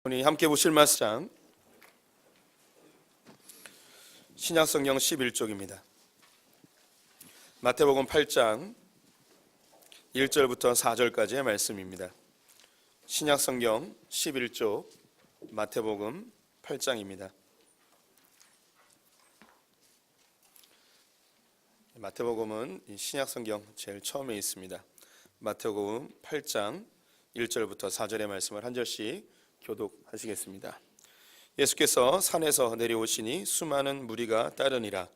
우리 함께 보실 말씀 신약성경 11쪽입니다. 마태복음 8장 1절부터 4절까지의 말씀입니다. 신약성경 11쪽 마태복음 8장입니다. 마태복음은 신약성경 제일 처음에 있습니다. 마태복음 8장 1절부터 4절의 말씀을 한 절씩 교독하시겠습니다. 예수께서 산에서 내려오시니 수많은 무리가 따르니라.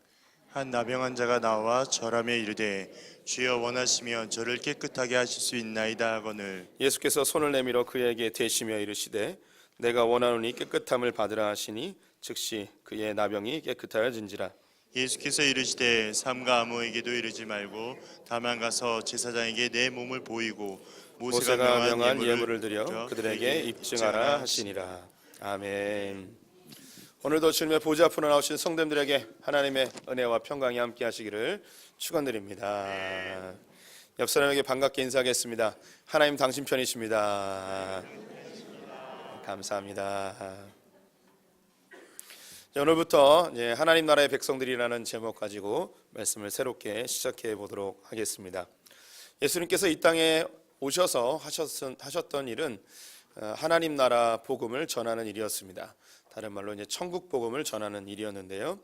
한 나병한 자가 나와 절하며 이르되 주여 원하시면 저를 깨끗하게 하실 수 있나이다 하거늘 예수께서 손을 내밀어 그에게 대시며 이르시되 내가 원하노니 깨끗함을 받으라 하시니 즉시 그의 나병이 깨끗하여진지라. 예수께서 이르시되 삼가 아무에게도 이르지 말고 다만 가서 제사장에게 내 몸을 보이고 모세가 명한 예물을 드려 그들에게 입증하라 하시니라. 아멘. 오늘도 주님의 보좌 앞으로 나오신 성도님들에게 하나님의 은혜와 평강이 함께 하시기를 축원드립니다. 옆 사람에게 반갑게 인사하겠습니다. 하나님 당신 편이십니다. 감사합니다. 오늘부터 하나님 나라의 백성들이라는 제목 가지고 말씀을 새롭게 시작해 보도록 하겠습니다. 예수님께서 이 땅에 오셔서 하셨던 일은 하나님 나라 복음을 전하는 일이었습니다. 다른 말로 이제 천국 복음을 전하는 일이었는데요.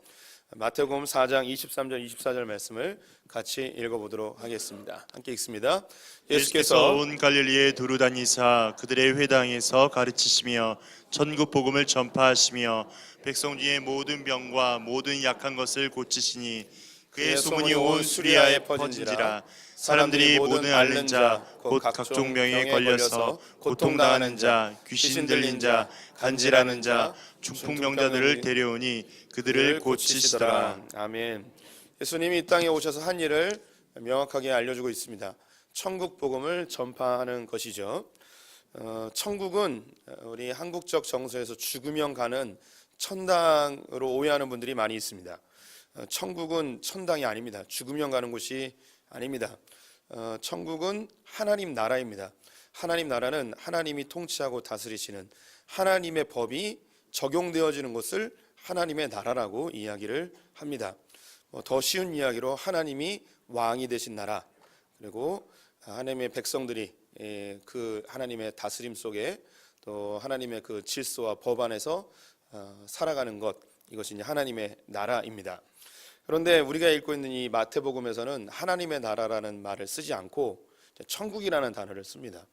마태복음 4장 23절 24절 말씀을 같이 읽어보도록 하겠습니다. 함께 읽습니다. 예수께서 온 갈릴리에 두루 다니사 그들의 회당에서 가르치시며 천국 복음을 전파하시며 백성 중에 모든 병과 모든 약한 것을 고치시니 그의 소문이 온 수리아에 퍼진지라. 사람들이 모든 앓는 자 곧 각종 병에 걸려서 고통당하는 자 귀신 들린 자 간질하는 자 중풍병자들을 데려오니 그들을 고치시더라. 아멘. 예수님이 이 땅에 오셔서 한 일을 명확하게 알려주고 있습니다. 천국 복음을 전파하는 것이죠. 천국은 우리 한국적 정서에서 죽으면 가는 천당으로 오해하는 분들이 많이 있습니다. 천국은 천당이 아닙니다. 죽으면 가는 곳이 아닙니다. 천국은 하나님 나라입니다. 하나님 나라는 하나님이 통치하고 다스리시는 하나님의 법이 적용되어지는 것을 하나님의 나라라고 이야기를 합니다. 더 쉬운 이야기로 하나님이 왕이 되신 나라, 그리고 하나님의 백성들이 그 하나님의 다스림 속에 또 하나님의 그 질서와 법 안에서 살아가는 것, 이것이 이제 하나님의 나라입니다. 그런데 우리가 읽고 있는 이 마태복음에서는 하나님의 나라라는 말을 쓰지 않고 천국이라는 단어를 씁니다.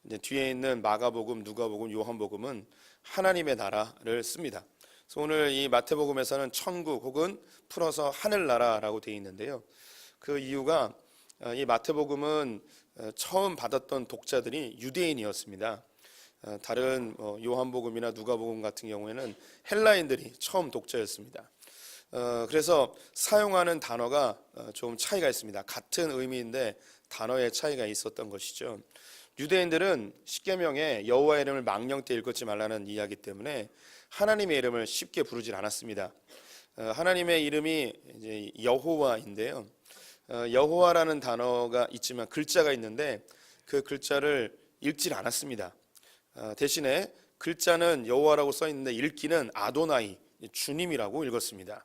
이제 뒤에 있는 마가복음, 누가복음, 요한복음은 하나님의 나라를 씁니다. 그래서 오늘 이 마태복음에서는 천국 혹은 풀어서 하늘나라라고 되어 있는데요. 그 이유가 이 마태복음은 처음 받았던 독자들이 유대인이었습니다. 다른 요한복음이나 누가복음 같은 경우에는 헬라인들이 처음 독자였습니다. 그래서 사용하는 단어가 좀 차이가 있습니다. 같은 의미인데 단어의 차이가 있었던 것이죠. 유대인들은 십계명에 여호와의 이름을 망령 때 읽지 말라는 이야기 때문에 하나님의 이름을 쉽게 부르질 않았습니다. 하나님의 이름이 이제 여호와인데요. 여호와라는 단어가 있지만 글자가 있는데 그 글자를 읽질 않았습니다. 대신에 글자는 여호와라고 써 있는데 읽기는 아도나이, 주님이라고 읽었습니다.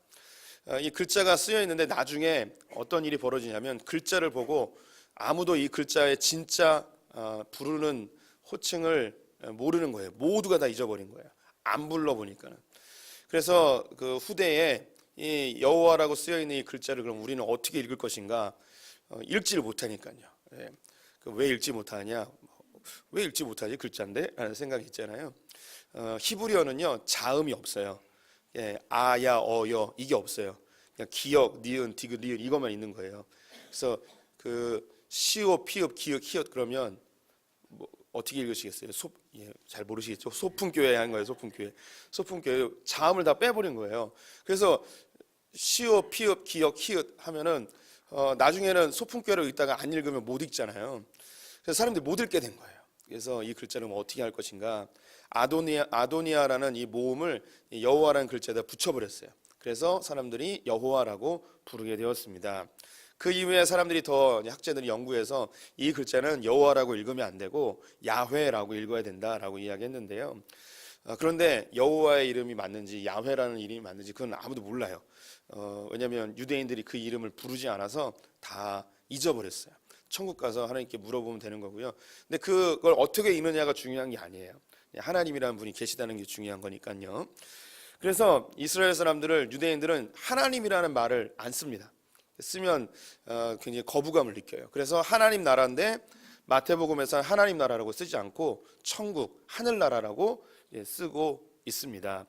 이 글자가 쓰여 있는데 나중에 어떤 일이 벌어지냐면 글자를 보고 아무도 이 글자의 진짜 부르는 호칭을 모르는 거예요. 모두가 다 잊어버린 거예요. 안 불러보니까는. 그래서 그 후대에 이 여호와라고 쓰여 있는 이 글자를 그럼 우리는 어떻게 읽을 것인가? 읽지를 못하니까요. 왜 읽지 못하냐? 왜 읽지 못하지 글자인데? 라는 생각이 있잖아요. 히브리어는요 자음이 없어요. 아야 어여 이게 없어요. 그냥 기역, 니은, 디귿, 리을 이것만 있는 거예요. 그래서 그 시옷, 피읍, 기역, 히읗 그러면 뭐 어떻게 읽으시겠어요? 잘 모르시겠죠? 소풍교회 한 거예요. 소풍교회 자음을 다 빼버린 거예요. 그래서 시옷, 피읍, 기역, 히읗 하면은 나중에는 소풍교회로 읽다가 안 읽으면 못 읽잖아요. 그래서 사람들이 못 읽게 된 거예요. 그래서 이 글자를 어떻게 할 것인가? 아도니아라는 이 모음을 여호와라는 글자에다 붙여버렸어요. 그래서 사람들이 여호와라고 부르게 되었습니다. 그 이후에 사람들이 더 학자들이 연구해서 이 글자는 여호와라고 읽으면 안 되고 야훼라고 읽어야 된다라고 이야기했는데요. 그런데 여호와의 이름이 맞는지 야훼라는 이름이 맞는지 그건 아무도 몰라요. 왜냐하면 유대인들이 그 이름을 부르지 않아서 다 잊어버렸어요. 천국 가서 하나님께 물어보면 되는 거고요. 근데 그걸 어떻게 읽느냐가 중요한 게 아니에요. 하나님이라는 분이 계시다는 게 중요한 거니까요. 그래서 이스라엘 사람들을 유대인들은 하나님이라는 말을 안 씁니다. 쓰면 굉장히 거부감을 느껴요. 그래서 하나님 나라인데 마태복음에서는 하나님 나라라고 쓰지 않고 천국, 하늘나라라고 쓰고 있습니다.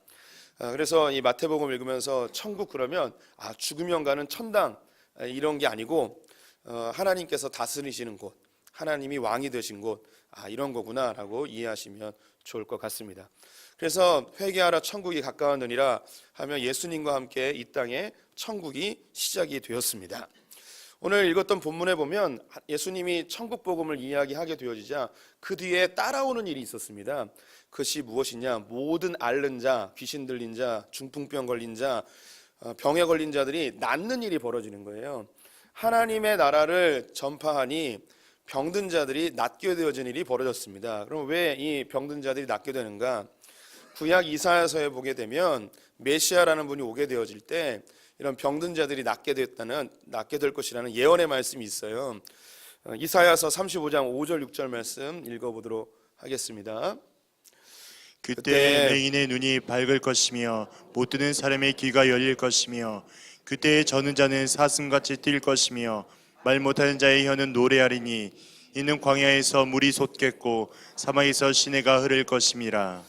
그래서 이 마태복음 읽으면서 천국 그러면 죽으면 가는 천당 이런 게 아니고 하나님께서 다스리시는 곳, 하나님이 왕이 되신 곳, 이런 거구나라고 이해하시면 좋을 것 같습니다. 그래서 회개하라 천국이 가까웠느니라 하며 예수님과 함께 이 땅에 천국이 시작이 되었습니다. 오늘 읽었던 본문에 보면 예수님이 천국 복음을 이야기하게 되어지자 그 뒤에 따라오는 일이 있었습니다. 그것이 무엇이냐? 모든 앓는 자, 귀신 들린 자, 중풍병 걸린 자, 병에 걸린 자들이 낫는 일이 벌어지는 거예요. 하나님의 나라를 전파하니 병든 자들이 낫게 되어진 일이 벌어졌습니다. 그럼 왜 이 병든 자들이 낫게 되는가? 구약 이사야서에 보게 되면 메시아라는 분이 오게 되어질 때 이런 병든 자들이 낫게 될 것이라는 예언의 말씀이 있어요. 이사야서 35장 5절 6절 말씀 읽어보도록 하겠습니다. 그때 맹인의 눈이 밝을 것이며 못 듣는 사람의 귀가 열릴 것이며 그때 저는 자는 사슴같이 뛸 것이며 말 못하는 자의 혀는 노래하리니 이는 광야에서 물이 솟겠고 사막에서 시내가 흐를 것임이라.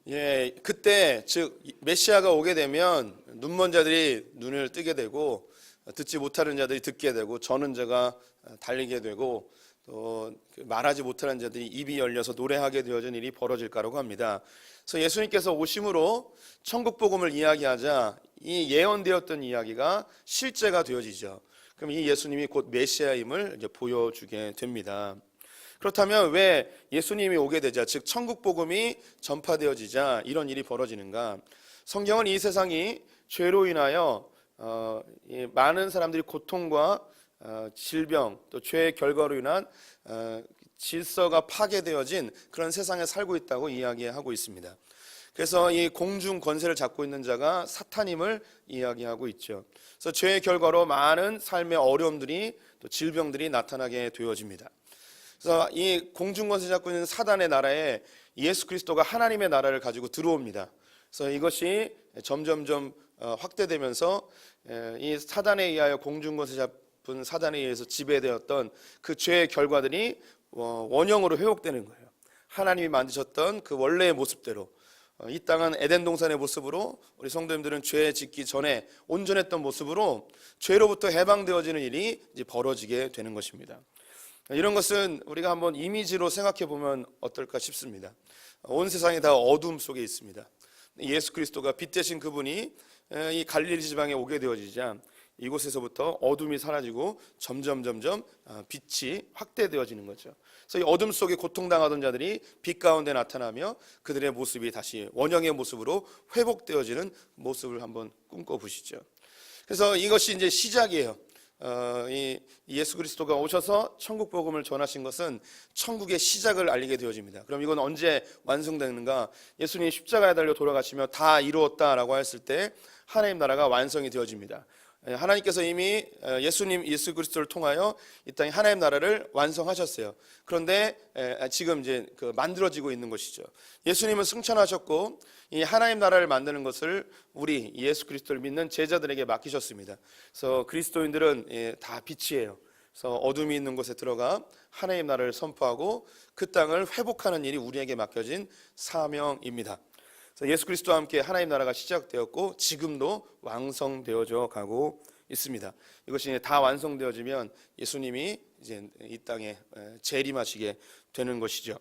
예, 그때 즉 메시아가 오게 되면 눈먼 자들이 눈을 뜨게 되고 듣지 못하는 자들이 듣게 되고 저는 자가 달리게 되고 또 말하지 못하는 자들이 입이 열려서 노래하게 되어진 일이 벌어질 거라고 합니다. 그래서 예수님께서 오심으로 천국 복음을 이야기하자 이 예언되었던 이야기가 실제가 되어지죠. 그럼 이 예수님이 곧 메시아임을 이제 보여주게 됩니다. 그렇다면 왜 예수님이 오게 되자, 즉 천국 복음이 전파되어지자 이런 일이 벌어지는가? 성경은 이 세상이 죄로 인하여 많은 사람들이 고통과 질병 또 죄의 결과로 인한 질서가 파괴되어진 그런 세상에 살고 있다고 이야기하고 있습니다. 그래서 이 공중 권세를 잡고 있는 자가 사탄임을 이야기하고 있죠. 그래서 죄의 결과로 많은 삶의 어려움들이 또 질병들이 나타나게 되어집니다. 그래서 이 공중 권세 잡고 있는 사단의 나라에 예수 그리스도가 하나님의 나라를 가지고 들어옵니다. 그래서 이것이 점점점 확대되면서 이 사단에 의하여 공중 권세 잡은 사단에 의해서 지배되었던 그 죄의 결과들이 원형으로 회복되는 거예요. 하나님이 만드셨던 그 원래의 모습대로 이 땅은 에덴 동산의 모습으로 우리 성도님들은 죄 짓기 전에 온전했던 모습으로 죄로부터 해방되어지는 일이 이제 벌어지게 되는 것입니다. 이런 것은 우리가 한번 이미지로 생각해 보면 어떨까 싶습니다. 온 세상이 다 어둠 속에 있습니다. 예수 그리스도가 빛 되신 그분이 이 갈릴리 지방에 오게 되어지자 이곳에서부터 어둠이 사라지고 점점 빛이 확대되어지는 거죠. 그래서 이 어둠 속에 고통당하던 자들이 빛 가운데 나타나며 그들의 모습이 다시 원형의 모습으로 회복되어지는 모습을 한번 꿈꿔보시죠. 그래서 이것이 이제 시작이에요. 이 예수 그리스도가 오셔서 천국 복음을 전하신 것은 천국의 시작을 알리게 되어집니다. 그럼 이건 언제 완성되는가? 예수님이 십자가에 달려 돌아가시며 다 이루었다라고 했을 때 하나님 나라가 완성이 되어집니다. 하나님께서 이미 예수 그리스도를 통하여 이 땅에 하나님 나라를 완성하셨어요. 그런데 지금 이제 만들어지고 있는 것이죠. 예수님은 승천하셨고 이 하나님 나라를 만드는 것을 우리 예수 그리스도를 믿는 제자들에게 맡기셨습니다. 그래서 그리스도인들은 다 빛이에요. 그래서 어둠이 있는 곳에 들어가 하나님 나라를 선포하고 그 땅을 회복하는 일이 우리에게 맡겨진 사명입니다. 그래서 예수 그리스도와 함께 하나님 나라가 시작되었고 지금도 완성되어져 가고 있습니다. 이것이 다 완성되어지면 예수님이 이제 이 땅에 재림하시게 되는 것이죠.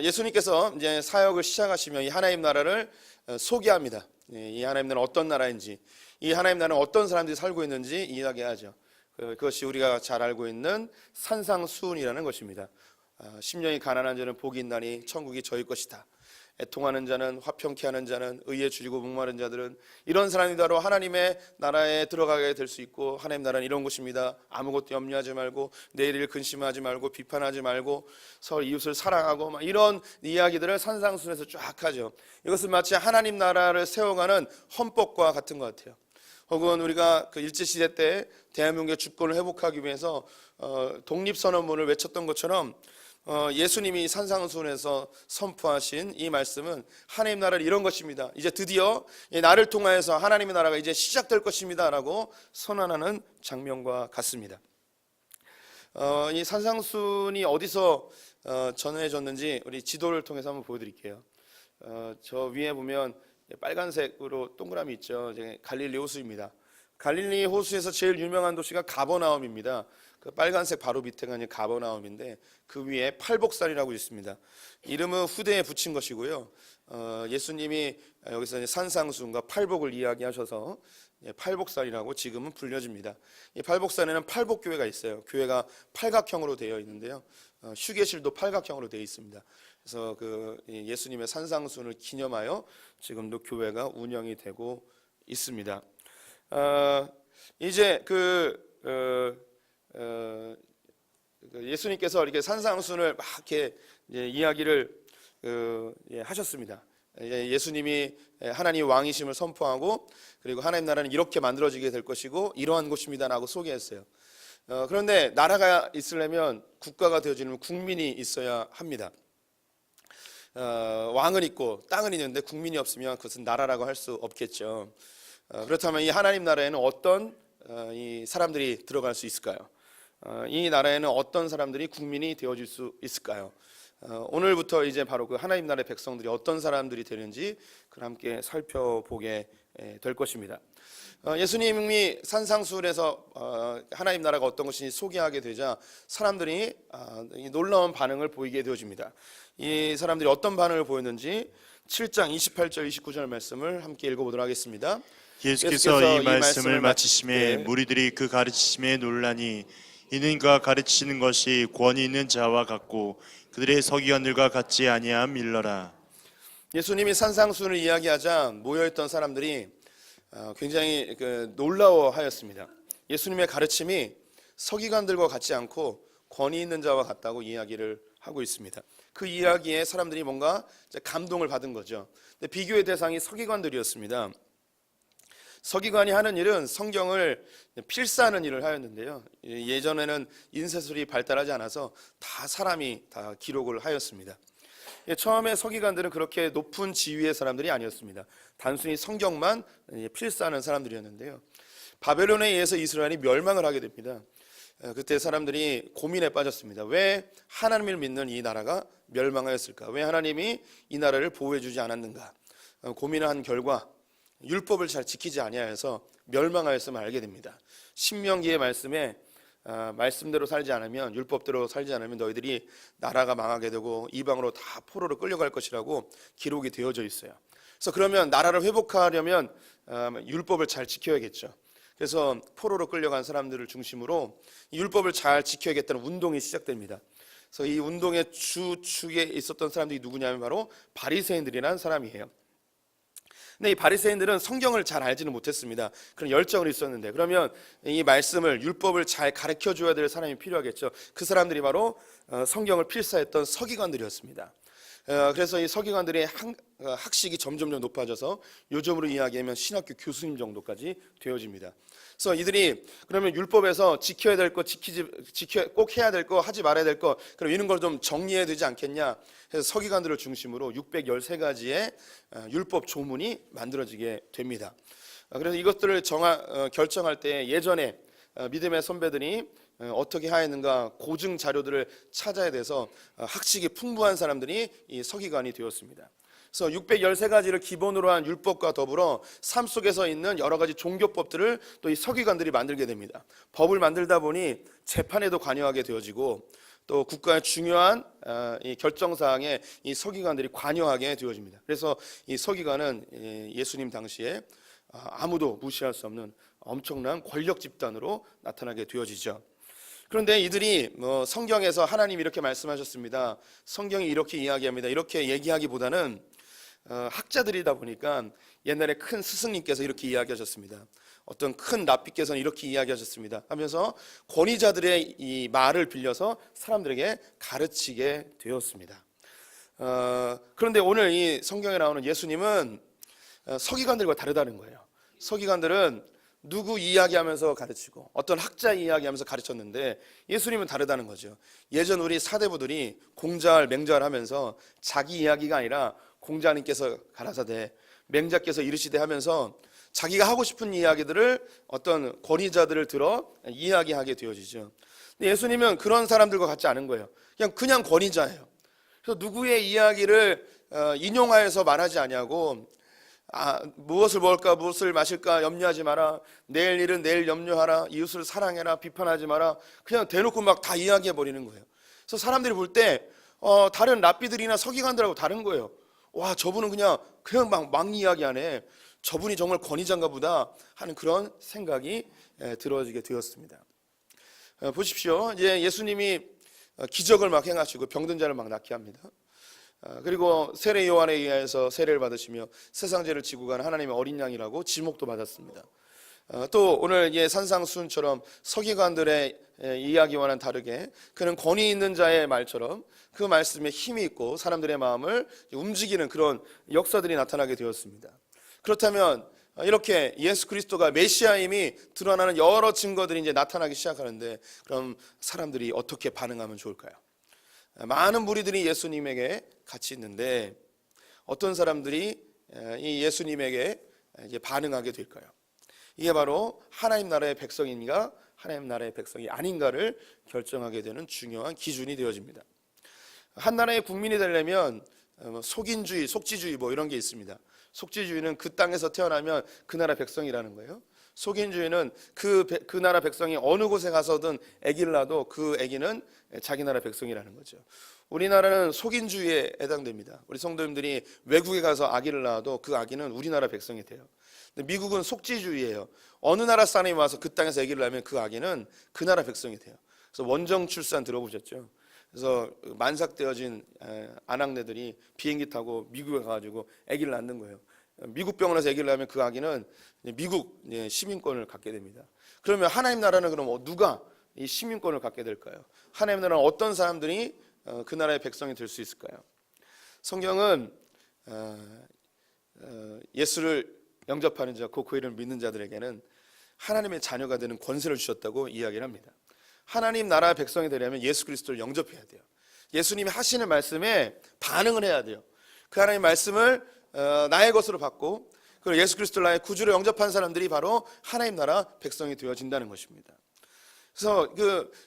예수님께서 이제 사역을 시작하시며 이 하나님 나라를 소개합니다. 이 하나님 나라는 어떤 나라인지, 이 하나님 나라는 어떤 사람들이 살고 있는지 이야기하죠. 그것이 우리가 잘 알고 있는 산상수훈이라는 것입니다. 심령이 가난한 자는 복이 있나니 천국이 저희 것이다. 애통하는 자는, 화평케 하는 자는, 의에 줄이고 목마른 자들은, 이런 사람이 바로 하나님의 나라에 들어가게 될 수 있고, 하나님 나라는 이런 곳입니다. 아무것도 염려하지 말고, 내일을 근심하지 말고, 비판하지 말고, 서로 이웃을 사랑하고, 막 이런 이야기들을 산상순에서 쫙 하죠. 이것은 마치 하나님 나라를 세워가는 헌법과 같은 것 같아요. 혹은 우리가 그 일제시대 때 대한민국의 주권을 회복하기 위해서 독립선언문을 외쳤던 것처럼, 예수님이 산상수훈에서 선포하신 이 말씀은 하나님 나라는 이런 것입니다. 이제 드디어 나를 통하여서 하나님의 나라가 이제 시작될 것입니다 라고 선언하는 장면과 같습니다. 이 산상수훈이 어디서 전해졌는지 우리 지도를 통해서 한번 보여드릴게요. 저 위에 보면 빨간색으로 동그라미 있죠. 이제 갈릴리 호수입니다. 갈릴리 호수에서 제일 유명한 도시가 가버나움입니다. 그 빨간색 바로 밑에가 이제 가버나움인데, 그 위에 팔복산이라고 있습니다. 이름은 후대에 붙인 것이고요. 예수님이 여기서 이제 산상수훈과 팔복을 이야기하셔서 팔복산이라고 지금은 불려집니다. 이 팔복산에는 팔복교회가 있어요. 교회가 팔각형으로 되어 있는데요. 휴게실도 팔각형으로 되어 있습니다. 그래서 그 예수님의 산상수훈을 기념하여 지금도 교회가 운영이 되고 있습니다. 이제 예수님께서 이렇게 산상수훈을 막 이렇게 이야기를 하셨습니다. 예수님이 하나님 왕이심을 선포하고, 그리고 하나님 나라는 이렇게 만들어지게 될 것이고 이러한 곳입니다라고 소개했어요. 그런데 나라가 있으려면, 국가가 되어지려면 국민이 있어야 합니다. 왕은 있고 땅은 있는데 국민이 없으면 그것은 나라라고 할 수 없겠죠. 그렇다면 이 하나님 나라에는 어떤 이 사람들이 들어갈 수 있을까요? 이 나라에는 어떤 사람들이 국민이 되어질 수 있을까요? 오늘부터 이제 바로 그 하나님 나라의 백성들이 어떤 사람들이 되는지 그걸 함께 살펴보게 될 것입니다. 예수님이 산상수훈에서 하나님 나라가 어떤 것인지 소개하게 되자 사람들이 놀라운 반응을 보이게 되어집니다. 이 사람들이 어떤 반응을 보였는지 7장 28절 29절 말씀을 함께 읽어보도록 하겠습니다. 예수께서 이 말씀을 마치심에 무리들이 그 가르치심에 놀라니, 이는 그가 가르치시는 것이 권위 있는 자와 같고 그들의 서기관들과 같지 아니함 일러라. 예수님이 산상수훈을 이야기하자 모여있던 사람들이 굉장히 놀라워하였습니다. 예수님의 가르침이 서기관들과 같지 않고 권위 있는 자와 같다고 이야기를 하고 있습니다. 그 이야기에 사람들이 뭔가 감동을 받은 거죠. 근데 비교의 대상이 서기관들이었습니다. 서기관이 하는 일은 성경을 필사하는 일을 하였는데요. 예전에는 인쇄술이 발달하지 않아서 다 사람이 다 기록을 하였습니다. 처음에 서기관들은 그렇게 높은 지위의 사람들이 아니었습니다. 단순히 성경만 필사하는 사람들이었는데요. 바벨론에 의해서 이스라엘이 멸망을 하게 됩니다. 그때 사람들이 고민에 빠졌습니다. 왜 하나님을 믿는 이 나라가 멸망하였을까? 왜 하나님이 이 나라를 보호해주지 않았는가? 고민을 한 결과 율법을 잘 지키지 아니하여서 멸망하였음을 알게 됩니다. 신명기의 말씀에 말씀대로 살지 않으면, 율법대로 살지 않으면 너희들이 나라가 망하게 되고 이방으로 다 포로로 끌려갈 것이라고 기록이 되어져 있어요. 그래서 그러면 나라를 회복하려면 율법을 잘 지켜야겠죠. 그래서 포로로 끌려간 사람들을 중심으로 이 율법을 잘 지켜야겠다는 운동이 시작됩니다. 그래서 이 운동의 주축에 있었던 사람들이 누구냐면 바로 바리새인들이라는 사람이에요. 근데 이 바리새인들은 성경을 잘 알지는 못했습니다. 그런 열정은 있었는데, 그러면 이 말씀을, 율법을 잘 가르쳐 줘야 될 사람이 필요하겠죠. 그 사람들이 바로 성경을 필사했던 서기관들이었습니다. 그래서 이 서기관들의 학식이 점점 높아져서 요즘으로 이야기하면 신학교 교수님 정도까지 되어집니다. 그래서 이들이 그러면 율법에서 지켜야 될 것, 꼭 해야 될 거, 하지 말아야 될 거, 그럼 이런 걸 좀 정리해야 되지 않겠냐 해서 서기관들을 중심으로 613가지의 율법 조문이 만들어지게 됩니다. 그래서 이것들을 결정할 때 예전에 믿음의 선배들이 어떻게 하였는가 고증 자료들을 찾아야 돼서 학식이 풍부한 사람들이 이 서기관이 되었습니다. 그래서 613가지를 기본으로 한 율법과 더불어 삶 속에서 있는 여러 가지 종교법들을 또 이 서기관들이 만들게 됩니다. 법을 만들다 보니 재판에도 관여하게 되어지고 또 국가의 중요한 이 결정사항에 이 서기관들이 관여하게 되어집니다. 그래서 이 서기관은 예수님 당시에 아무도 무시할 수 없는 엄청난 권력 집단으로 나타나게 되어지죠. 그런데 이들이 성경에서 하나님이 이렇게 말씀하셨습니다, 성경이 이렇게 이야기합니다, 이렇게 얘기하기보다는 학자들이다 보니까 옛날에 큰 스승님께서 이렇게 이야기하셨습니다. 어떤 큰 랍비께서는 이렇게 이야기하셨습니다. 하면서 권위자들의 이 말을 빌려서 사람들에게 가르치게 되었습니다. 그런데 오늘 이 성경에 나오는 예수님은 서기관들과 다르다는 거예요. 서기관들은 누구 이야기하면서 가르치고 어떤 학자 이야기하면서 가르쳤는데 예수님은 다르다는 거죠. 예전 우리 사대부들이 공자를 맹자를 하면서 자기 이야기가 아니라 공자님께서 가라사대 맹자께서 이르시되 하면서 자기가 하고 싶은 이야기들을 어떤 권위자들을 들어 이야기하게 되어지죠. 근데 예수님은 그런 사람들과 같지 않은 거예요. 그냥 권위자예요. 그래서 누구의 이야기를 인용하여서 말하지 아니하고 무엇을 먹을까 무엇을 마실까 염려하지 마라, 내일 일은 내일 염려하라, 이웃을 사랑해라, 비판하지 마라, 그냥 대놓고 막 다 이야기해 버리는 거예요. 그래서 사람들이 볼 때 다른 랍비들이나 서기관들하고 다른 거예요. 와, 저분은 그냥 막 이야기하네, 저분이 정말 권위자인가 보다 하는 그런 생각이 들어지게 되었습니다. 보십시오. 이제 예수님이 기적을 막 행하시고 병든 자를 막 낫게 합니다. 그리고 세례 요한에 의하여서 세례를 받으시며 세상 죄를 지고 가는 하나님의 어린 양이라고 지목도 받았습니다. 또 오늘 산상수훈처럼 서기관들의 이야기와는 다르게 그는 권위 있는 자의 말처럼 그 말씀에 힘이 있고 사람들의 마음을 움직이는 그런 역사들이 나타나게 되었습니다. 그렇다면 이렇게 예수 그리스도가 메시아임이 드러나는 여러 증거들이 이제 나타나기 시작하는데, 그럼 사람들이 어떻게 반응하면 좋을까요? 많은 무리들이 예수님에게 같이 있는데 어떤 사람들이 이 예수님에게 이제 반응하게 될까요? 이게 바로 하나님 나라의 백성인가 하나님 나라의 백성이 아닌가를 결정하게 되는 중요한 기준이 되어집니다. 한 나라의 국민이 되려면 속인주의, 속지주의 이런 게 있습니다. 속지주의는 그 땅에서 태어나면 그 나라 백성이라는 거예요. 속인주의는 그 나라 백성이 어느 곳에 가서든 아기를 낳아도 그 아기는 자기 나라 백성이라는 거죠. 우리나라는 속인주의에 해당됩니다. 우리 성도님들이 외국에 가서 아기를 낳아도 그 아기는 우리나라 백성이 돼요. 근데 미국은 속지주의예요. 어느 나라 사람이 와서 그 땅에서 아기를 낳으면 그 아기는 그 나라 백성이 돼요. 그래서 원정 출산 들어보셨죠? 그래서 만삭되어진 아낙네들이 비행기 타고 미국에 가가지고 아기를 낳는 거예요. 미국 병원에서 아기를 낳으면 그 아기는 미국 시민권을 갖게 됩니다. 그러면 하나님 나라는 그럼 누가 이 시민권을 갖게 될까요? 하나님 나라는 어떤 사람들이 그 나라의 백성이 될 수 있을까요? 성경은 예수를 영접하는 자, 그 이름을 믿는 자들에게는 하나님의 자녀가 되는 권세를 주셨다고 이야기를 합니다. 하나님 나라 백성이 되려면 예수 그리스도를 영접해야 돼요. 예수님이 하시는 말씀에 반응을 해야 돼요. 그 하나님의 말씀을 나의 것으로 받고 그리고 예수 그리스도를 나의 구주로 영접한 사람들이 바로 하나님 나라 백성이 되어진다는 것입니다. 그래서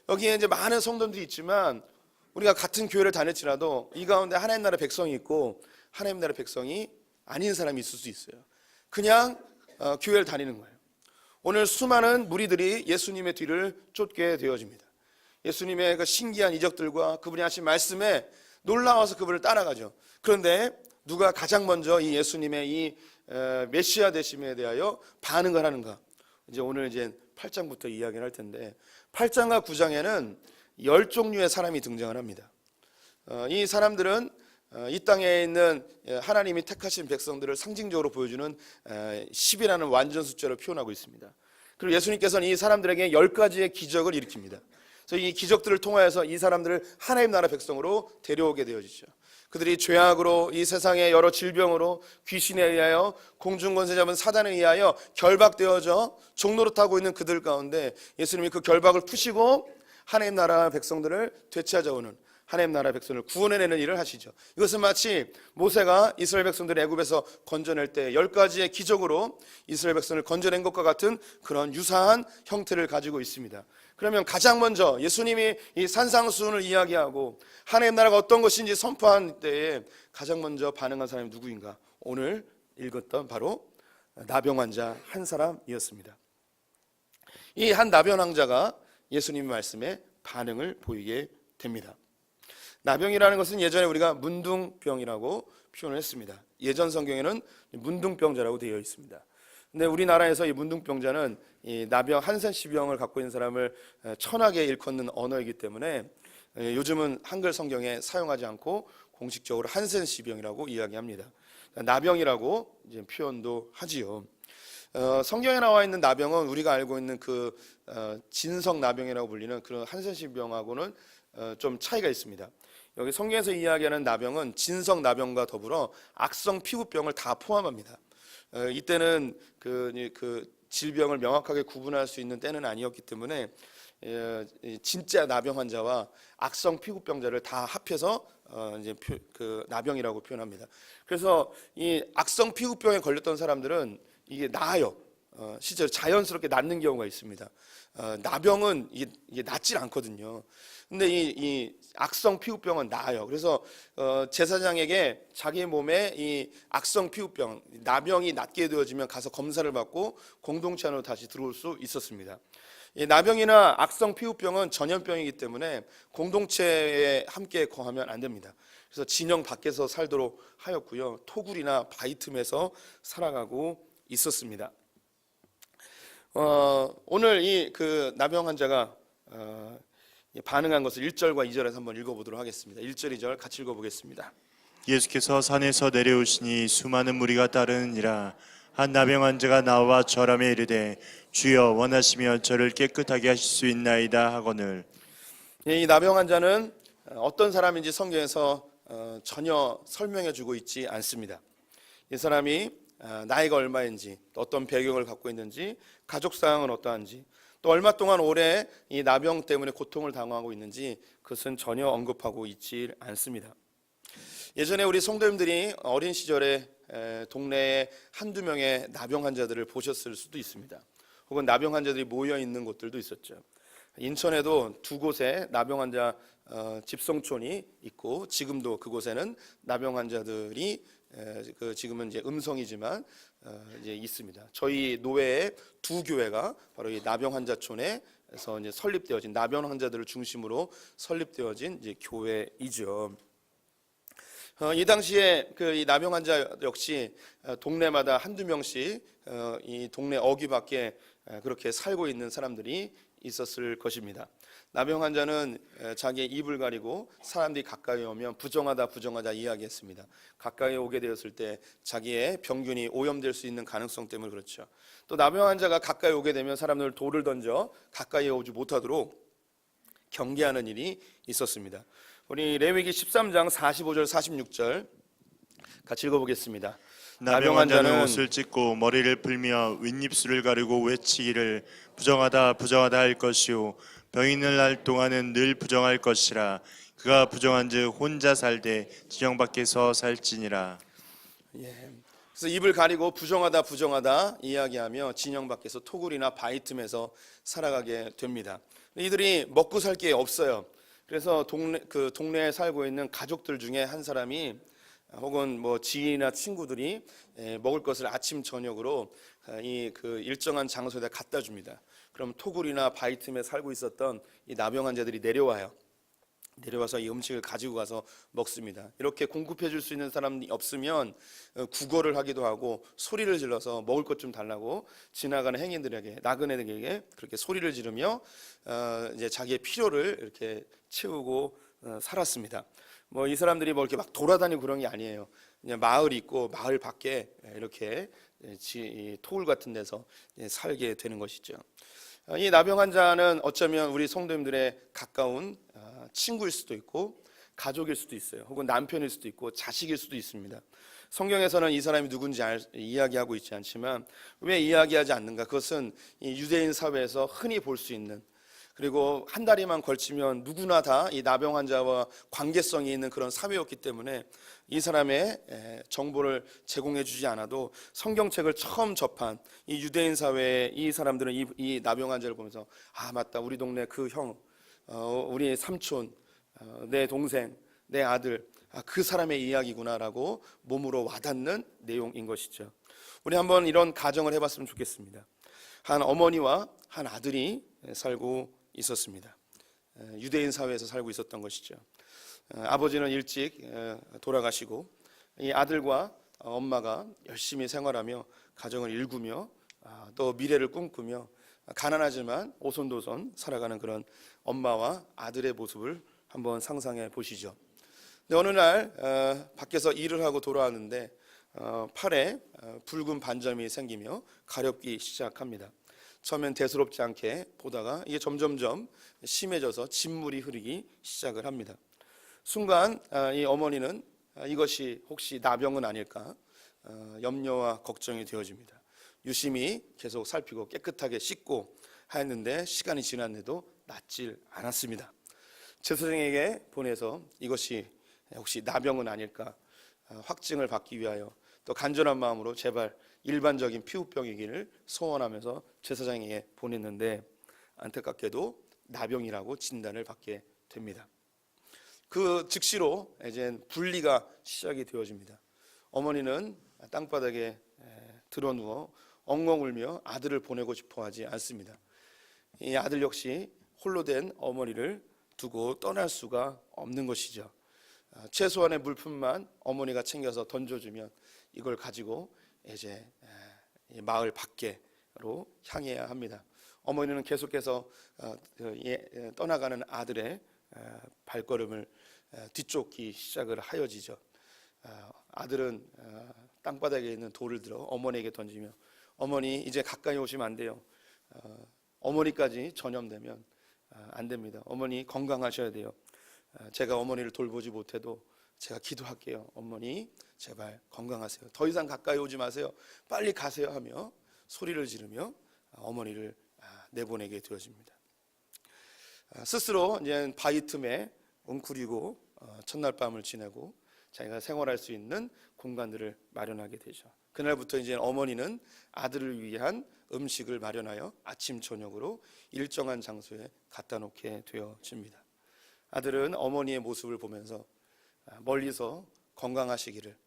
여기에 이제 많은 성도들이 있지만 우리가 같은 교회를 다닐지라도 이 가운데 하나님 나라 백성이 있고 하나님 나라 백성이 아닌 사람이 있을 수 있어요. 그냥 교회를 다니는 거예요. 오늘 수많은 무리들이 예수님의 뒤를 쫓게 되어집니다. 예수님의 그 신기한 이적들과 그분이 하신 말씀에 놀라워서 그분을 따라가죠. 그런데 누가 가장 먼저 이 예수님의 이 메시아 되심에 대하여 반응을 하는가? 이제 오늘 8장부터 이야기를 할 텐데 8장과 9장에는 10종류의 사람이 등장을 합니다. 이 사람들은 이 땅에 있는 하나님이 택하신 백성들을 상징적으로 보여주는 10이라는 완전 숫자로 표현하고 있습니다. 그리고 예수님께서는 이 사람들에게 10가지의 기적을 일으킵니다. 그래서 이 기적들을 통하여서 이 사람들을 하나님 나라 백성으로 데려오게 되어지죠. 그들이 죄악으로 이 세상의 여러 질병으로 귀신에 의하여 공중권세 잡은 사단에 의하여 결박되어져 종노릇하고 있는 그들 가운데 예수님이 그 결박을 푸시고 하나님 나라 백성들을 되찾아오는 하나님 나라 백성을 구원해내는 일을 하시죠. 이것은 마치 모세가 이스라엘 백성들을 애굽에서 건져낼 때 10가지의 기적으로 이스라엘 백성을 건져낸 것과 같은 그런 유사한 형태를 가지고 있습니다. 그러면 가장 먼저 예수님이 이 산상수훈을 이야기하고 하나님 나라가 어떤 것인지 선포한 때에 가장 먼저 반응한 사람이 누구인가? 오늘 읽었던 바로 나병 환자 한 사람이었습니다. 이 한 나병 환자가 예수님의 말씀에 반응을 보이게 됩니다. 나병이라는 것은 예전에 우리가 문둥병이라고 표현을 했습니다. 예전 성경에는 문둥병자라고 되어 있습니다. 근데 우리나라에서 이 문둥병자는 이 나병 한센시병을 갖고 있는 사람을 천하게 일컫는 언어이기 때문에 요즘은 한글 성경에 사용하지 않고 공식적으로 한센시병이라고 이야기합니다. 나병이라고 이제 표현도 하지요. 성경에 나와 있는 나병은 우리가 알고 있는 그 진성 나병이라고 불리는 그런 한센시병하고는 좀 차이가 있습니다. 여기 성경에서 이야기하는 나병은 진성 나병과 더불어 악성 피부병을 다 포함합니다. 이때는 그 질병을 명확하게 구분할 수 있는 때는 아니었기 때문에 진짜 나병 환자와 악성 피부병자를 다 합해서 이제 그 나병이라고 표현합니다. 그래서 이 악성 피부병에 걸렸던 사람들은 이게 나아요. 실제로 자연스럽게 낫는 경우가 있습니다. 나병은 이게 낫질 않거든요. 근데 이 악성 피부병은 나아요. 그래서 제사장에게 자기 몸에 이 악성 피부병, 나병이 낫게 되어지면 가서 검사를 받고 공동체 안으로 다시 들어올 수 있었습니다. 이 나병이나 악성 피부병은 전염병이기 때문에 공동체에 함께 거하면 안 됩니다. 그래서 진영 밖에서 살도록 하였고요. 토굴이나 바위 틈에서 살아가고 있었습니다. 오늘 이 그 나병 환자가 반응한 것을 1절과 2절에서 한번 읽어보도록 하겠습니다. 1절, 2절 같이 읽어보겠습니다. 예수께서 산에서 내려오시니 수많은 무리가 따르니라. 한 나병 환자가 나와 절하며 이르되 주여 원하시면 저를 깨끗하게 하실 수 있나이다 하거늘. 이 나병 환자는 어떤 사람인지 성경에서 전혀 설명해주고 있지 않습니다. 이 사람이 나이가 얼마인지, 어떤 배경을 갖고 있는지, 가족 상황은 어떠한지, 또 얼마 동안 오래 이 나병 때문에 고통을 당하고 있는지 그것은 전혀 언급하고 있지 않습니다. 예전에 우리 성도님들이 어린 시절에 동네에 한두 명의 나병 환자들을 보셨을 수도 있습니다. 혹은 나병 환자들이 모여 있는 곳들도 있었죠. 인천에도 두 곳에 나병 환자 집성촌이 있고 지금도 그곳에는 나병 환자들이 지금은 이제 음성이지만 이제 있습니다. 저희 노회의 두 교회가 바로 이 나병 환자촌에서 이제 설립되어진 나병 환자들을 중심으로 설립되어진 이제 교회이죠. 이 당시에 이 나병 환자 역시 동네마다 한두 명씩 이 동네 어귀 밖에 그렇게 살고 있는 사람들이 있었을 것입니다. 나병 환자는 자기의 입을 가리고 사람들이 가까이 오면 부정하다 이야기했습니다. 가까이 오게 되었을 때 자기의 병균이 오염될 수 있는 가능성 때문에 그렇죠. 또 나병 환자가 가까이 오게 되면 사람들 돌을 던져 가까이 오지 못하도록 경계하는 일이 있었습니다. 우리 레위기 13장 45절 46절 같이 읽어보겠습니다. 나병 환자는 옷을 찢고 머리를 풀며 윗입술을 가리고 외치기를 부정하다 할 것이요 병인을 날 동안은 늘 부정할 것이라. 그가 부정한즉 혼자 살되 진영 밖에서 살지니라. 그래서 입을 가리고 부정하다 이야기하며 진영 밖에서 토굴이나 바위 틈에서 살아가게 됩니다. 이들이 먹고 살 게 없어요. 그래서 동네에 살고 있는 가족들 중에 한 사람이 혹은 뭐 지인이나 친구들이 먹을 것을 아침 저녁으로 그 일정한 장소에다 갖다 줍니다. 그럼 토굴이나 바위 틈에 살고 있었던 이 나병 환자들이 내려와서 이 음식을 가지고 가서 먹습니다. 이렇게 공급해 줄 수 있는 사람이 없으면 구걸을 하기도 하고 소리를 질러서 먹을 것 좀 달라고 지나가는 행인들에게, 나그네들에게 그렇게 소리를 지르며 이제 자기의 필요를 이렇게 채우고 살았습니다. 뭐 이 사람들이 뭐 이렇게 막 돌아다니고 그런 게 아니에요. 그냥 마을이 있고 마을 밖에 이렇게 토굴 같은 데서 살게 되는 것이죠. 이 나병 환자는 어쩌면 우리 성도님들의 가까운 친구일 수도 있고 가족일 수도 있어요. 혹은 남편일 수도 있고 자식일 수도 있습니다. 성경에서는 이 사람이 누군지 이야기하고 있지 않지만 왜 이야기하지 않는가? 그것은 이 유대인 사회에서 흔히 볼 수 있는, 그리고 한 다리만 걸치면 누구나 다 이 나병 환자와 관계성이 있는 그런 사회였기 때문에 이 사람의 정보를 제공해 주지 않아도 성경책을 처음 접한 이 유대인 사회의 이 사람들은 이 나병 환자를 보면서 아 맞다, 우리 동네 그 형, 우리 삼촌, 내 동생, 내 아들, 그 사람의 이야기구나라고 몸으로 와닿는 내용인 것이죠. 우리 한번 이런 가정을 해봤으면 좋겠습니다. 한 어머니와 한 아들이 살고 있었습니다. 유대인 사회에서 살고 있었던 것이죠. 아버지는 일찍 돌아가시고 이 아들과 엄마가 열심히 생활하며 가정을 일구며 또 미래를 꿈꾸며 가난하지만 오손도손 살아가는 그런 엄마와 아들의 모습을 한번 상상해 보시죠. 근데 어느 날 밖에서 일을 하고 돌아왔는데 팔에 붉은 반점이 생기며 가렵기 시작합니다. 처음엔 대수롭지 않게 보다가 이게 점점점 심해져서 진물이 흐르기 시작을 합니다. 순간 이 어머니는 이것이 혹시 나병은 아닐까 염려와 걱정이 되어집니다. 유심히 계속 살피고 깨끗하게 씻고 하였는데 시간이 지났는데도 낫질 않았습니다. 제사장에게 보내서 이것이 혹시 나병은 아닐까 확증을 받기 위하여 또 간절한 마음으로 제발 일반적인 피부병이기를 소원하면서 제사장에게 보냈는데 안타깝게도 나병이라고 진단을 받게 됩니다. 그 즉시로 이제 분리가 시작이 되어집니다. 어머니는 땅바닥에 드러누워 엉엉 울며 아들을 보내고 싶어 하지 않습니다. 이 아들 역시 홀로 된 어머니를 두고 떠날 수가 없는 것이죠. 최소한의 물품만 어머니가 챙겨서 던져주면 이걸 가지고 이제 마을 밖으로 향해야 합니다. 어머니는 계속해서 떠나가는 아들의 발걸음을 뒤쫓기 시작을 하여지죠. 아들은 땅바닥에 있는 돌을 들어 어머니에게 던지며 어머니 이제 가까이 오시면 안 돼요. 어머니까지 전염되면 안 됩니다. 어머니 건강하셔야 돼요. 제가 어머니를 돌보지 못해도 제가 기도할게요. 어머니 제발 건강하세요. 더 이상 가까이 오지 마세요. 빨리 가세요 하며 소리를 지르며 어머니를 내보내게 되어집니다. 스스로 이제 바위 틈에 웅크리고 첫날 밤을 지내고 자기가 생활할 수 있는 공간들을 마련하게 되죠. 그날부터 이제 어머니는 아들을 위한 음식을 마련하여 아침 저녁으로 일정한 장소에 갖다 놓게 되어집니다. 아들은 어머니의 모습을 보면서 멀리서 건강하시기를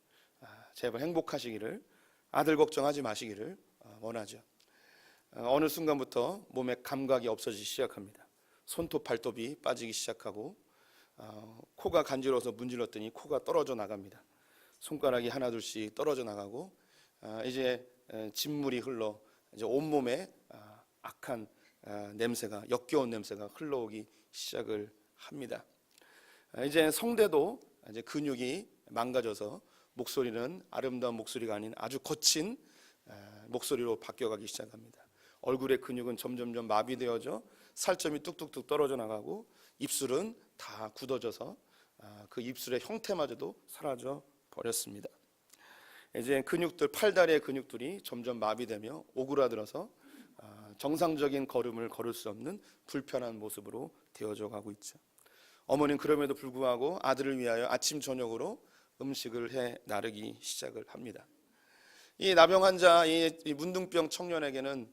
제발 행복하시기를 아들 걱정하지 마시기를 원하죠. 어느 순간부터 몸에 감각이 없어지기 시작합니다. 손톱 발톱이 빠지기 시작하고 코가 간지러워서 문질렀더니 코가 떨어져 나갑니다. 손가락이 하나둘씩 떨어져 나가고 이제 진물이 흘러 이제 온몸에 악한 냄새가 역겨운 냄새가 흘러오기 시작을 합니다. 이제 성대도 이제 근육이 망가져서 목소리는 아름다운 목소리가 아닌 아주 거친 목소리로 바뀌어가기 시작합니다. 얼굴의 근육은 점점점 마비되어져 살점이 뚝뚝뚝 떨어져 나가고 입술은 다 굳어져서 그 입술의 형태마저도 사라져 버렸습니다. 이제 근육들, 팔다리의 근육들이 점점 마비되며 오그라들어서 정상적인 걸음을 걸을 수 없는 불편한 모습으로 되어져 가고 있죠. 어머니는 그럼에도 불구하고 아들을 위하여 아침 저녁으로 음식을 해 나르기 시작을 합니다. 이 나병 환자, 이 문둥병 청년에게는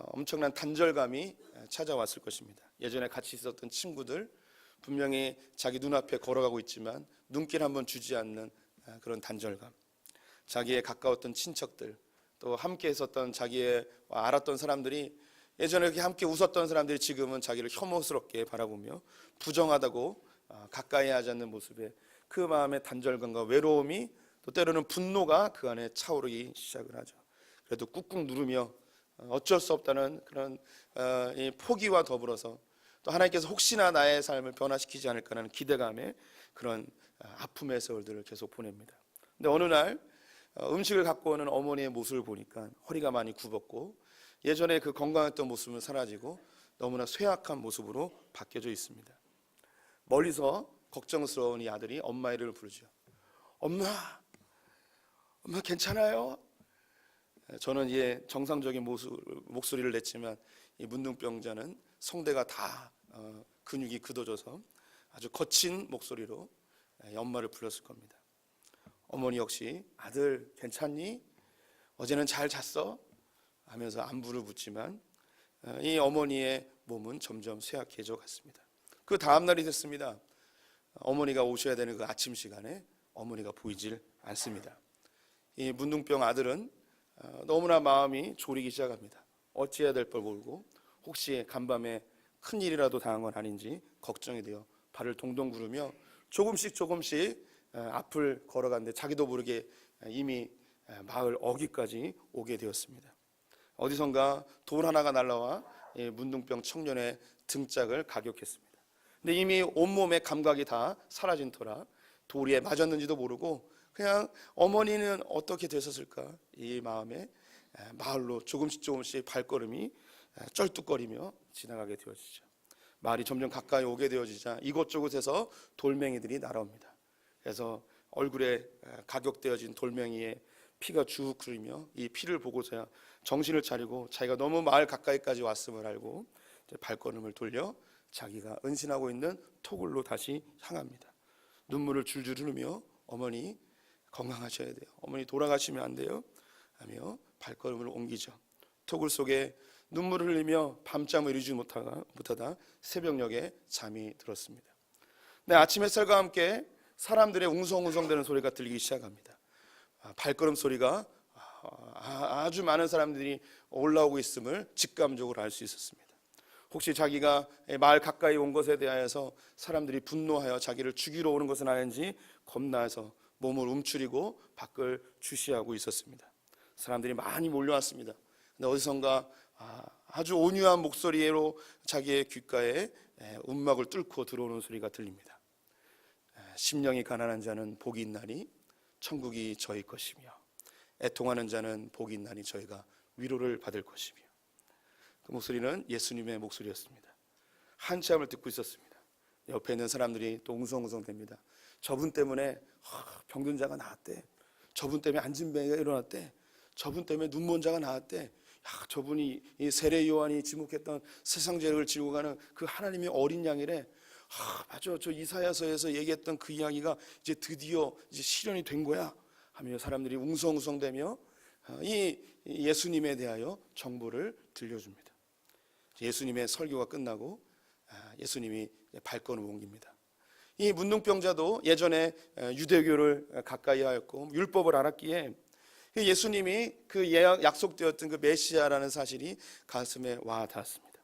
엄청난 단절감이 찾아왔을 것입니다. 예전에 같이 있었던 친구들 분명히 자기 눈앞에 걸어가고 있지만 눈길 한번 주지 않는 그런 단절감, 자기의 가까웠던 친척들, 또 함께 있었던 자기의 알았던 사람들이 예전에 이렇게 함께 웃었던 사람들이 지금은 자기를 혐오스럽게 바라보며 부정하다고 가까이 하지 않는 모습에 그 마음의 단절감과 외로움이 또 때로는 분노가 그 안에 차오르기 시작을 하죠. 그래도 꾹꾹 누르며 어쩔 수 없다는 그런 이 포기와 더불어서 또 하나님께서 혹시나 나의 삶을 변화시키지 않을까라는 기대감에 그런 아픔의 세월들을 계속 보냅니다. 근데 어느 날 음식을 갖고 오는 어머니의 모습을 보니까 허리가 많이 굽었고 예전에 그 건강했던 모습은 사라지고 너무나 쇠약한 모습으로 바뀌어져 있습니다. 멀리서 걱정스러운 이 아들이 엄마 이름을 부르죠. 엄마 괜찮아요? 저는 이제 정상적인 목소리를 냈지만 이 문둥병자는 성대가 다 근육이 굳어져서 아주 거친 목소리로 엄마를 불렀을 겁니다. 어머니 역시 아들 괜찮니? 어제는 잘 잤어? 하면서 안부를 묻지만 이 어머니의 몸은 점점 쇠약해져 갔습니다. 그 다음 날이 됐습니다. 어머니가 오셔야 되는 그 아침 시간에 어머니가 보이질 않습니다. 이 문둥병 아들은 너무나 마음이 졸이기 시작합니다. 어찌해야 될 걸 모르고 혹시 간밤에 큰일이라도 당한 건 아닌지 걱정이 되어 발을 동동 구르며 조금씩 앞을 걸어갔는데 자기도 모르게 이미 마을 어귀까지 오게 되었습니다. 어디선가 돌 하나가 날라와 문둥병 청년의 등짝을 가격했습니다. 근데 이미 온몸의 감각이 다 사라진 터라 돌에 맞았는지도 모르고 그냥 어머니는 어떻게 되셨을까? 이 마음에 마을로 조금씩 발걸음이 쩔뚝거리며 지나가게 되어지죠. 마을이 점점 가까이 오게 되어지자 이곳저곳에서 돌멩이들이 날아옵니다. 그래서 얼굴에 가격되어진 돌멩이에 피가 쭉 흐르며 이 피를 보고서야 정신을 차리고 자기가 너무 마을 가까이까지 왔음을 알고 이제 발걸음을 돌려 자기가 은신하고 있는 토굴로 다시 향합니다. 눈물을 줄줄 흘리며 어머니 건강하셔야 돼요. 어머니 돌아가시면 안 돼요. 하며 발걸음을 옮기죠. 토굴 속에 눈물을 흘리며 밤잠을 이루지 못하다 새벽녘에 잠이 들었습니다. 네, 아침 햇살과 함께 사람들의 웅성웅성대는 소리가 들리기 시작합니다. 발걸음 소리가 아주 많은 사람들이 올라오고 있음을 직감적으로 알 수 있었습니다. 혹시 자기가 마을 가까이 온 것에 대하여서 사람들이 분노하여 자기를 죽이러 오는 것은 아닌지 겁나서 몸을 움츠리고 밖을 주시하고 있었습니다. 사람들이 많이 몰려왔습니다. 근데 어디선가 아주 온유한 목소리로 자기의 귓가에 움막을 뚫고 들어오는 소리가 들립니다. 심령이 가난한 자는 복이 있나니 천국이 저희 것이며 애통하는 자는 복이 있나니 저희가 위로를 받을 것이며. 그 목소리는 예수님의 목소리였습니다. 한참을 듣고 있었습니다. 옆에 있는 사람들이 또 웅성웅성됩니다. 저분 때문에 병든 자가 나았대. 저분 때문에 앉은뱅이가 일어났대. 저분 때문에 눈먼 자가 나았대. 저분이 이 세례 요한이 지목했던 세상 죄를 지고 가는 그 하나님의 어린 양이래. 맞아, 저 이사야서에서 얘기했던 그 이야기가 이제 드디어 이제 실현이 된 거야 하며 사람들이 웅성웅성대며 이 예수님에 대하여 정보를 들려줍니다. 예수님의 설교가 끝나고 예수님이 발걸음을 옮깁니다. 이 문둥병자도 예전에 유대교를 가까이 하였고 율법을 알았기에 예수님이 그 약속되었던 그 메시아라는 사실이 가슴에 와 닿았습니다.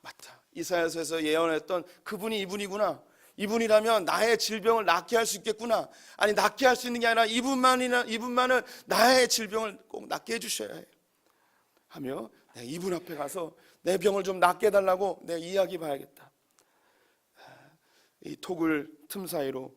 맞다. 이사야서에서 예언했던 그분이 이분이구나. 이분이라면 나의 질병을 낫게 할 수 있겠구나. 아니, 낫게 할 수 있는 게 아니라 이분만은 나의 질병을 꼭 낫게 해주셔야 해요. 하며 이분 앞에 가서 내 병을 좀 낫게 해달라고 내 이야기 봐야겠다. 이 토굴 틈 사이로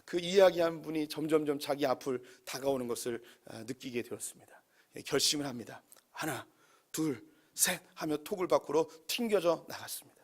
그 이야기한 분이 점점점 자기 앞을 다가오는 것을 느끼게 되었습니다. 결심을 합니다. 하나, 둘, 셋 하며 토굴 밖으로 튕겨져 나갔습니다.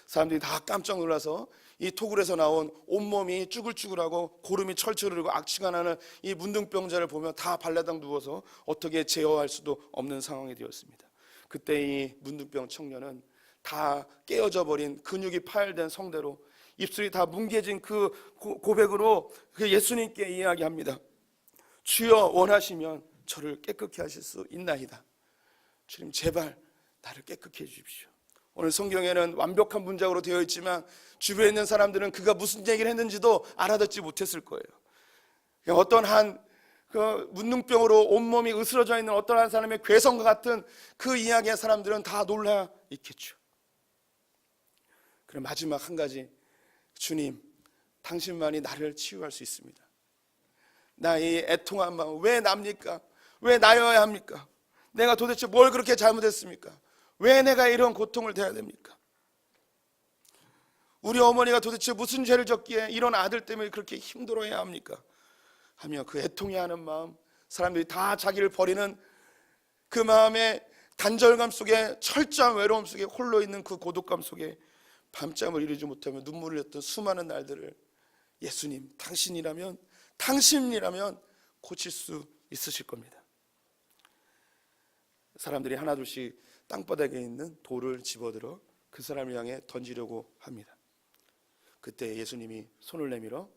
사람들이 다 깜짝 놀라서 이 토굴에서 나온 온몸이 쭈글쭈글하고 고름이 철철 흐르고 악취가 나는 이 문둥병자를 보며 다 발라당 누워서 어떻게 제어할 수도 없는 상황이 되었습니다. 그때 이 문둥병 청년은 다 깨어져 버린 근육이 파열된 성대로 입술이 다 뭉개진 그 고백으로 그 예수님께 이야기합니다. 주여 원하시면 저를 깨끗게 하실 수 있나이다. 주님 제발 나를 깨끗게 해주십시오. 오늘 성경에는 완벽한 문장으로 되어 있지만 주변에 있는 사람들은 그가 무슨 얘기를 했는지도 알아듣지 못했을 거예요. 어떤 한 그 문둥병으로 온몸이 으스러져 있는 어떤 한 사람의 괴성과 같은 그 이야기의 사람들은 다 놀라 있겠죠. 그럼 마지막 한 가지, 주님 당신만이 나를 치유할 수 있습니다. 나의 애통한 마음 왜 납니까? 왜 나여야 합니까? 내가 도대체 뭘 그렇게 잘못했습니까? 왜 내가 이런 고통을 대해야 됩니까? 우리 어머니가 도대체 무슨 죄를 졌기에 이런 아들 때문에 그렇게 힘들어해야 합니까? 하며 그 애통해하는 마음, 사람들이 다 자기를 버리는 그 마음의 단절감 속에, 철저한 외로움 속에 홀로 있는 그 고독감 속에 밤잠을 이루지 못하며 눈물을 흘렸던 수많은 날들을 예수님 당신이라면 고칠 수 있으실 겁니다. 사람들이 하나둘씩 땅바닥에 있는 돌을 집어들어 그 사람을 향해 던지려고 합니다. 그때 예수님이 손을 내밀어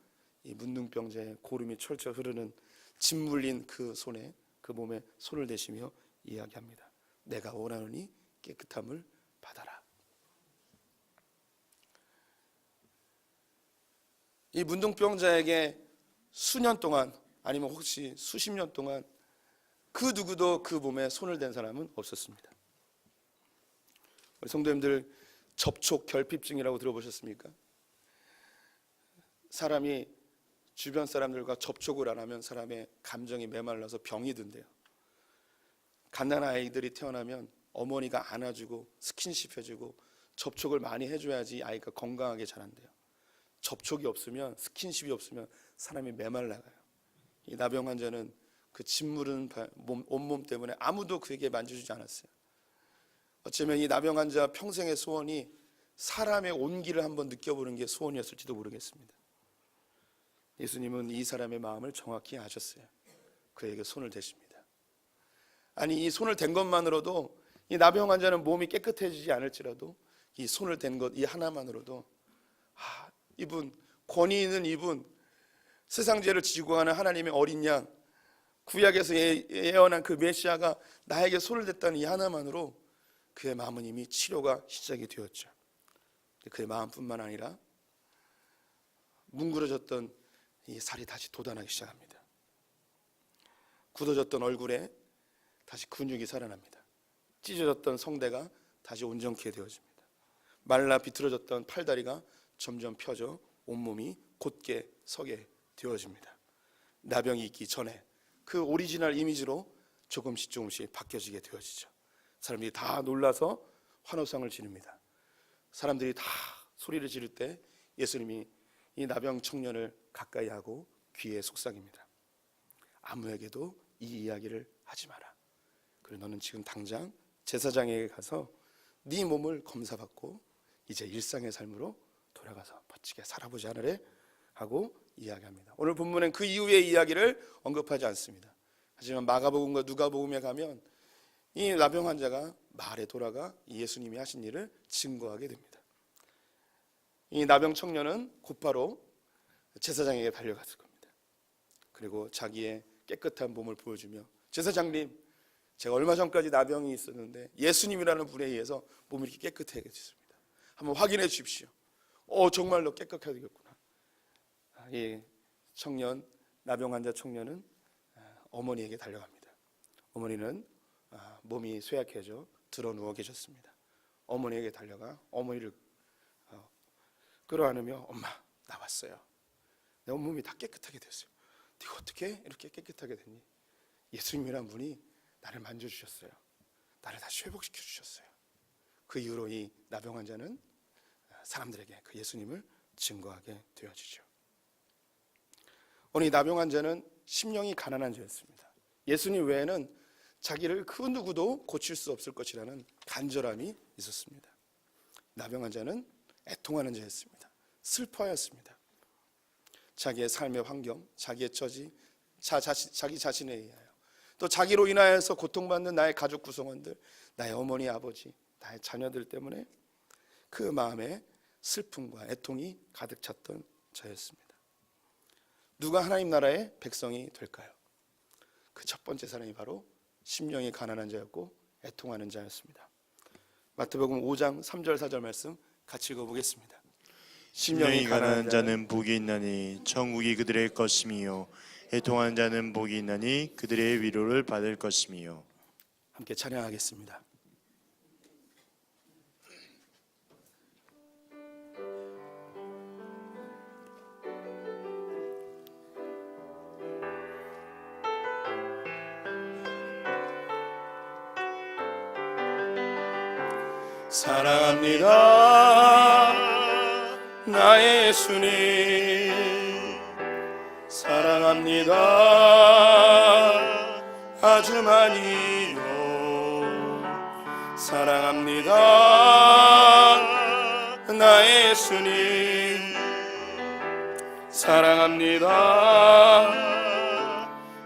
이 문둥병자의 고름이 철철 흐르는 짓 물린 그 손에, 그 몸에 손을 대시며 이야기합니다. 내가 원하노니 깨끗함을 받아라. 이 문둥병자에게 수년 동안 아니면 혹시 수십 년 동안 그 누구도 그 몸에 손을 댄 사람은 없었습니다. 우리 성도님들, 접촉 결핍증이라고 들어보셨습니까? 사람이 주변 사람들과 접촉을 안 하면 사람의 감정이 메말라서 병이 든대요. 갓난아기 아이들이 태어나면 어머니가 안아주고 스킨십 해주고 접촉을 많이 해줘야지 아이가 건강하게 자란대요. 접촉이 없으면, 스킨십이 없으면 사람이 메말라가요. 이 나병 환자는 그 짓무른 온몸 때문에 아무도 그에게 만져주지 않았어요. 어쩌면 이 나병 환자 평생의 소원이 사람의 온기를 한번 느껴보는 게 소원이었을지도 모르겠습니다. 예수님은 이 사람의 마음을 정확히 아셨어요. 그에게 손을 대십니다. 아니, 이 손을 댄 것만으로도, 이 나병 환자는 몸이 깨끗해지지 않을지라도 이 손을 댄 것 이 하나만으로도 이분, 권위 있는 이분, 세상 죄를 지고 가는 하나님의 어린 양, 구약에서 예언한 그 메시아가 나에게 손을 댔다는 이 하나만으로 그의 마음은 이미 치료가 시작이 되었죠. 그의 마음뿐만 아니라 뭉그러졌던 이 살이 다시 돋아나기 시작합니다. 굳어졌던 얼굴에 다시 근육이 살아납니다. 찢어졌던 성대가 다시 온전케 되어집니다. 말라 비틀어졌던 팔다리가 점점 펴져 온몸이 곧게 서게 되어집니다. 나병이 있기 전에 그 오리지널 이미지로 조금씩 바뀌어지게 되어지죠. 사람들이 다 놀라서 환호성을 지릅니다. 사람들이 다 소리를 지를 때 예수님이 이 나병 청년을 가까이 하고 귀에 속삭입니다. 아무에게도 이 이야기를 하지 마라. 그리고 너는 지금 당장 제사장에게 가서 네 몸을 검사받고 이제 일상의 삶으로 돌아가서 멋지게 살아보지 않으래? 하고 이야기합니다. 오늘 본문은 그 이후의 이야기를 언급하지 않습니다. 하지만 마가복음과 누가복음에 가면 이 나병 환자가 마을에 돌아가 예수님이 하신 일을 증거하게 됩니다. 이 나병 청년은 곧바로 제사장에게 달려갔을 겁니다. 그리고 자기의 깨끗한 몸을 보여주며, 제사장님, 제가 얼마 전까지 나병이 있었는데 예수님이라는 분에 의해서 몸이 이렇게 깨끗해졌습니다. 한번 확인해 주십시오. 정말로 깨끗하게 되겠구나. 이 청년, 나병 환자 청년은 어머니에게 달려갑니다. 어머니는 몸이 쇠약해져 드러 누워 계셨습니다. 어머니에게 달려가 어머니를 끌어안으며, 엄마, 나왔어요. 내 온몸이 다 깨끗하게 됐어요. 네가 어떻게 이렇게 깨끗하게 됐니? 예수님이란 분이 나를 만져주셨어요. 나를 다시 회복시켜 주셨어요. 그 이후로 이 나병 환자는 사람들에게 그 예수님을 증거하게 되어지죠. 오늘 이 나병 환자는 심령이 가난한 자였습니다. 예수님 외에는 자기를 그 누구도 고칠 수 없을 것이라는 간절함이 있었습니다. 나병 환자는 애통하는 자였습니다. 슬퍼하였습니다. 자기의 삶의 환경, 자기의 처지, 자기 자신에 의하여, 또 자기로 인하여서 고통받는 나의 가족 구성원들, 나의 어머니, 아버지, 나의 자녀들 때문에 그 마음에 슬픔과 애통이 가득 찼던 자였습니다. 누가 하나님 나라의 백성이 될까요? 그 첫 번째 사람이 바로 심령이 가난한 자였고 애통하는 자였습니다. 마태복음 5장 3절 4절 말씀 같이 읽어보겠습니다. 심령이 가난한 자는 복이 있나니 천국이 그들의 것이미요, 애통하는 자는 복이 있나니 그들의 위로를 받을 것이미요. 함께 찬양하겠습니다. 사랑합니다, 나의 예수님. 사랑합니다, 아주 많이요. 사랑합니다, 나의 예수님. 사랑합니다,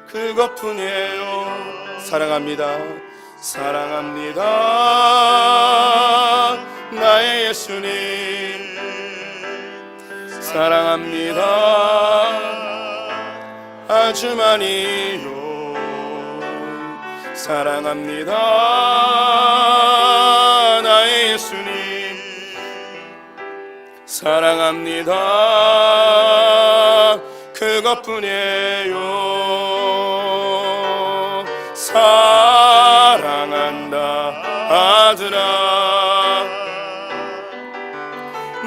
그것뿐이에요. 사랑합니다, 사랑합니다, 나의 예수님. 사랑합니다, 아주 많이요. 사랑합니다, 나의 예수님. 사랑합니다, 그것뿐이에요. 사랑한다 아들아,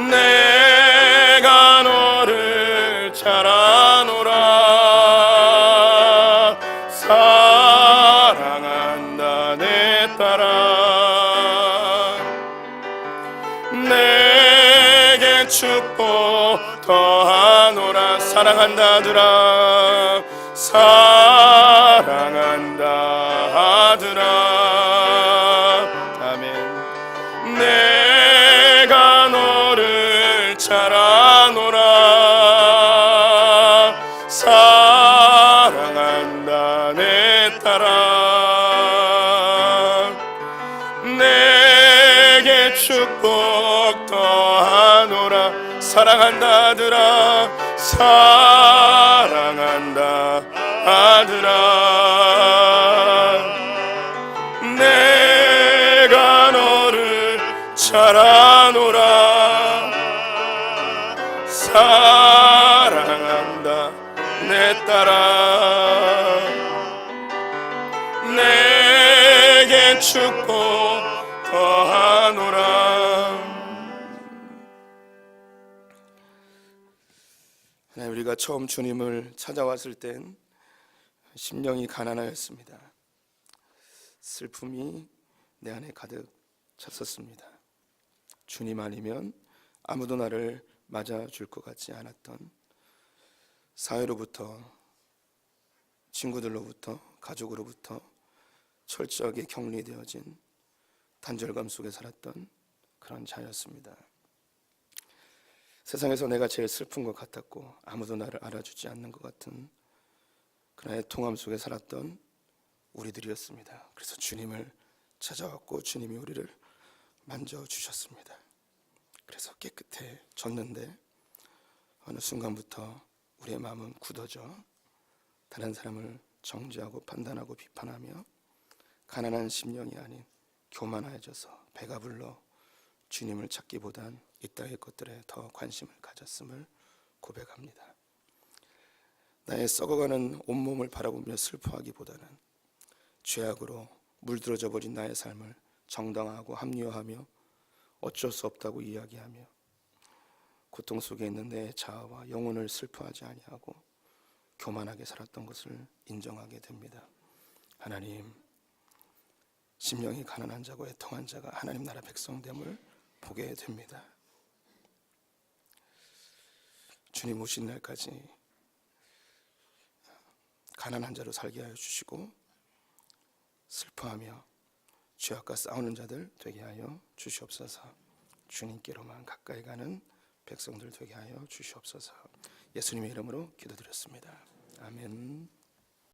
내가 너를 잘 아노라. 사랑한다 내 딸아, 내게 축복 더하노라. 사랑한다 아들아, 사랑한다 아들아, 사랑한다 아들아. 내가 너를 잘 아노라. 사랑한다 내 딸아. 내게 축복 더하노라. 우리가 처음 주님을 찾아왔을 땐 심령이 가난하였습니다. 슬픔이 내 안에 가득 찼었습니다. 주님 아니면 아무도 나를 맞아줄 것 같지 않았던, 사회로부터, 친구들로부터, 가족으로부터 철저하게 격리되어진 단절감 속에 살았던 그런 자였습니다. 세상에서 내가 제일 슬픈 것 같았고 아무도 나를 알아주지 않는 것 같은 그런 애통함 속에 살았던 우리들이었습니다. 그래서 주님을 찾아왔고 주님이 우리를 만져주셨습니다. 그래서 깨끗해졌는데 어느 순간부터 우리의 마음은 굳어져 다른 사람을 정죄하고 판단하고 비판하며 가난한 심령이 아닌 교만해져서 배가 불러 주님을 찾기보단 이 땅의 것들에 더 관심을 가졌음을 고백합니다. 나의 썩어가는 온몸을 바라보며 슬퍼하기보다는 죄악으로 물들어져 버린 나의 삶을 정당화하고 합리화하며 어쩔 수 없다고 이야기하며 고통 속에 있는 내 자아와 영혼을 슬퍼하지 아니하고 교만하게 살았던 것을 인정하게 됩니다. 하나님, 심령이 가난한 자고 애통한 자가 하나님 나라 백성됨을 보게 됩니다. 주님 오신 날까지 가난한 자로 살게 하여 주시고 슬퍼하며 죄악과 싸우는 자들 되게 하여 주시옵소서. 주님께로만 가까이 가는 백성들 되게 하여 주시옵소서. 예수님의 이름으로 기도드렸습니다. 아멘.